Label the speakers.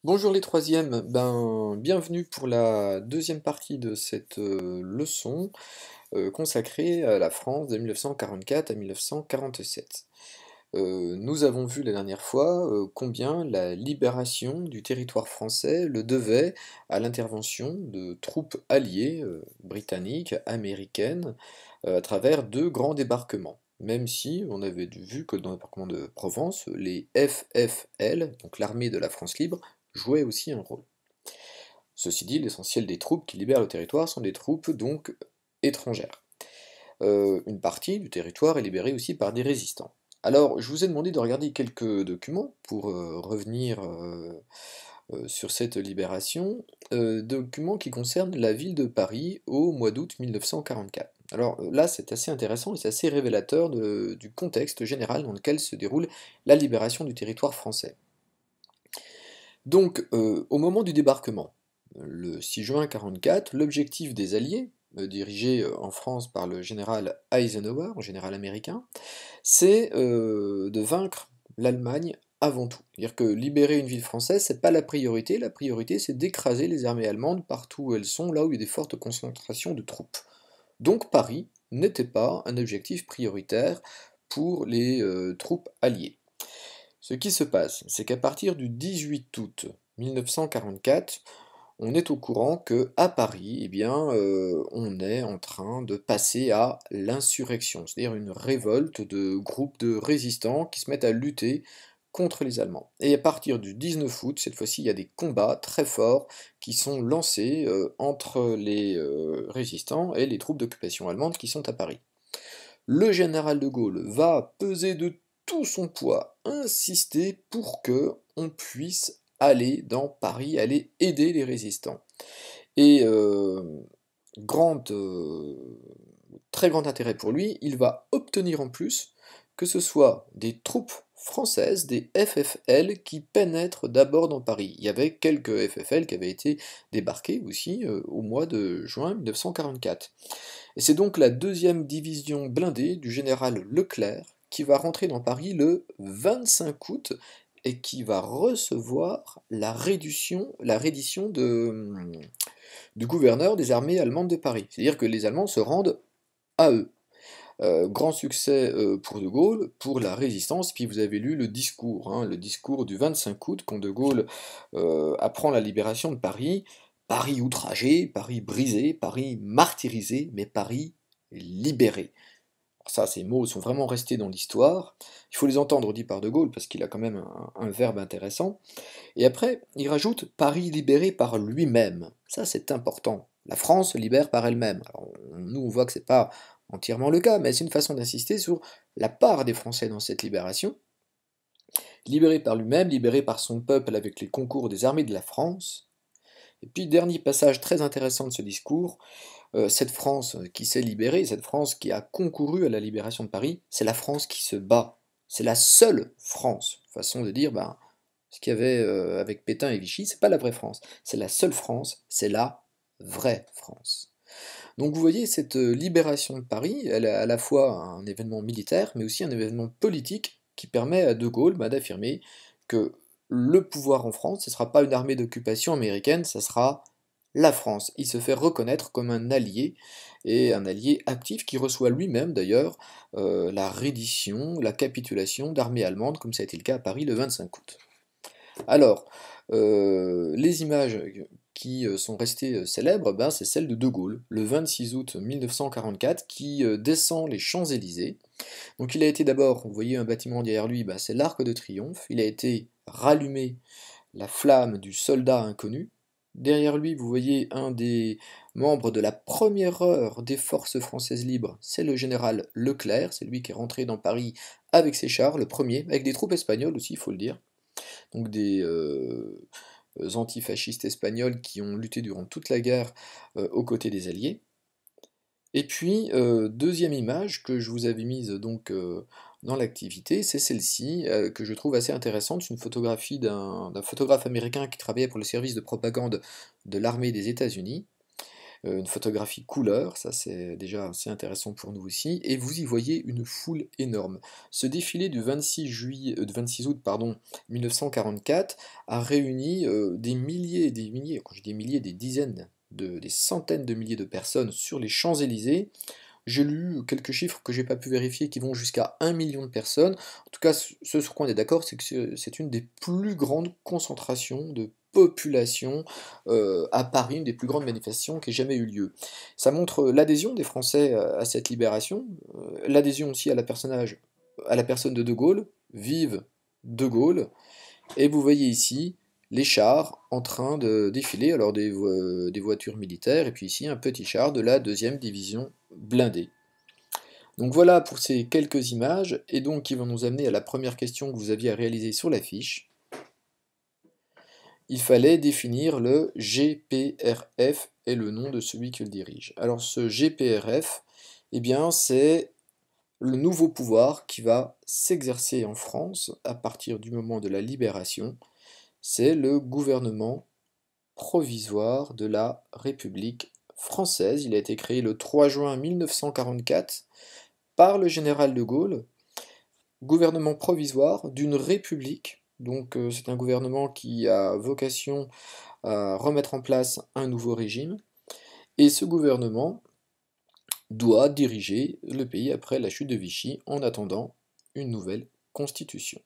Speaker 1: Bonjour les troisièmes, bienvenue pour la deuxième partie de cette leçon consacrée à la France de 1944 à 1947. Nous avons vu la dernière fois combien la libération du territoire français le devait à l'intervention de troupes alliées britanniques, américaines, à travers deux grands débarquements. Même si on avait vu que dans le débarquement de Provence, les FFL, donc l'armée de la France libre, jouaient aussi un rôle. Ceci dit, l'essentiel des troupes qui libèrent le territoire sont des troupes donc étrangères. Une partie du territoire est libérée aussi par des résistants. Alors, je vous ai demandé de regarder quelques documents pour revenir sur cette libération, documents qui concernent la ville de Paris au mois d'août 1944. Alors là, c'est assez intéressant et c'est assez révélateur du contexte général dans lequel se déroule la libération du territoire français. Donc, au moment du débarquement, le 6 juin 1944, l'objectif des Alliés, dirigés en France par le général Eisenhower, un général américain, c'est de vaincre l'Allemagne avant tout. C'est-à-dire que libérer une ville française, c'est pas la priorité c'est d'écraser les armées allemandes partout où elles sont, là où il y a des fortes concentrations de troupes. Donc Paris n'était pas un objectif prioritaire pour les troupes alliées. Ce qui se passe, c'est qu'à partir du 18 août 1944, on est au courant que à Paris, on est en train de passer à l'insurrection, c'est-à-dire une révolte de groupes de résistants qui se mettent à lutter contre les Allemands. Et à partir du 19 août, cette fois-ci, il y a des combats très forts qui sont lancés entre les résistants et les troupes d'occupation allemandes qui sont à Paris. Le général de Gaulle va peser de tout son poids, insister pour que on puisse aller dans Paris, aller aider les résistants. Et grande, très grand intérêt pour lui, il va obtenir en plus que ce soit des troupes françaises, des FFL, qui pénètrent d'abord dans Paris. Il y avait quelques FFL qui avaient été débarqués aussi au mois de juin 1944. Et c'est donc la deuxième division blindée du général Leclerc qui va rentrer dans Paris le 25 août et qui va recevoir la reddition du gouverneur des armées allemandes de Paris. C'est-à-dire que les Allemands se rendent à eux. Grand succès pour De Gaulle, pour la résistance, puis vous avez lu le discours, hein, le discours du 25 août, quand De Gaulle apprend la libération de Paris. Paris outragé, Paris brisé, Paris martyrisé, mais Paris libéré. Ça, ces mots sont vraiment restés dans l'histoire. Il faut les entendre dits par De Gaulle, parce qu'il a quand même un verbe intéressant. Et après, il rajoute Paris libéré par lui-même. Ça, c'est important. La France se libère par elle-même. Alors, nous, on voit que c'est pas entièrement le cas, mais c'est une façon d'insister sur la part des Français dans cette libération. Libéré par lui-même, libéré par son peuple avec les concours des armées de la France. Et puis, dernier passage très intéressant de ce discours, cette France qui s'est libérée, cette France qui a concouru à la libération de Paris, c'est la France qui se bat. C'est la seule France. Façon de dire, ce qu'il y avait avec Pétain et Vichy, c'est pas la vraie France. C'est la seule France, c'est la vraie France. Donc vous voyez, cette libération de Paris, elle est à la fois un événement militaire, mais aussi un événement politique qui permet à De Gaulle d'affirmer que le pouvoir en France, ce ne sera pas une armée d'occupation américaine, ce sera la France. Il se fait reconnaître comme un allié, et un allié actif qui reçoit lui-même d'ailleurs la reddition, la capitulation d'armées allemandes, comme ça a été le cas à Paris le 25 août. Alors, les images qui sont restées célèbres, c'est celle de De Gaulle, le 26 août 1944, qui descend les Champs-Élysées. Donc il a été d'abord, vous voyez un bâtiment derrière lui, c'est l'Arc de Triomphe, il a été rallumé la flamme du soldat inconnu. Derrière lui, vous voyez un des membres de la première heure des forces françaises libres, c'est le général Leclerc, c'est lui qui est rentré dans Paris avec ses chars, le premier, avec des troupes espagnoles aussi, il faut le dire, donc des antifascistes espagnols qui ont lutté durant toute la guerre aux côtés des Alliés. Et puis, deuxième image que je vous avais mise donc dans l'activité, c'est celle-ci, que je trouve assez intéressante. C'est une photographie d'un photographe américain qui travaillait pour le service de propagande de l'armée des États-Unis. une photographie couleur, ça c'est déjà assez intéressant pour nous aussi, et vous y voyez une foule énorme. Ce défilé du 26 août, pardon, 1944 a réuni des milliers et des milliers, quand je dis des milliers, des dizaines, des centaines de milliers de personnes sur les Champs-Élysées. J'ai lu quelques chiffres que j'ai pas pu vérifier qui vont jusqu'à 1 million de personnes. En tout cas, ce sur quoi on est d'accord, c'est que c'est une des plus grandes concentrations de population à Paris, une des plus grandes manifestations qui ait jamais eu lieu. Ça montre l'adhésion des Français à cette libération, l'adhésion aussi à la personne de De Gaulle, vive De Gaulle, et vous voyez ici les chars en train de défiler, alors des voitures militaires, et puis ici un petit char de la 2e division blindée. Donc voilà pour ces quelques images, et donc qui vont nous amener à la première question que vous aviez à réaliser sur la fiche. Il fallait définir le GPRF et le nom de celui qui le dirige. Alors ce GPRF, eh bien c'est le nouveau pouvoir qui va s'exercer en France à partir du moment de la libération. C'est le gouvernement provisoire de la République française. Il a été créé le 3 juin 1944 par le général de Gaulle, gouvernement provisoire d'une république. Donc c'est un gouvernement qui a vocation à remettre en place un nouveau régime. Et ce gouvernement doit diriger le pays après la chute de Vichy en attendant une nouvelle constitution.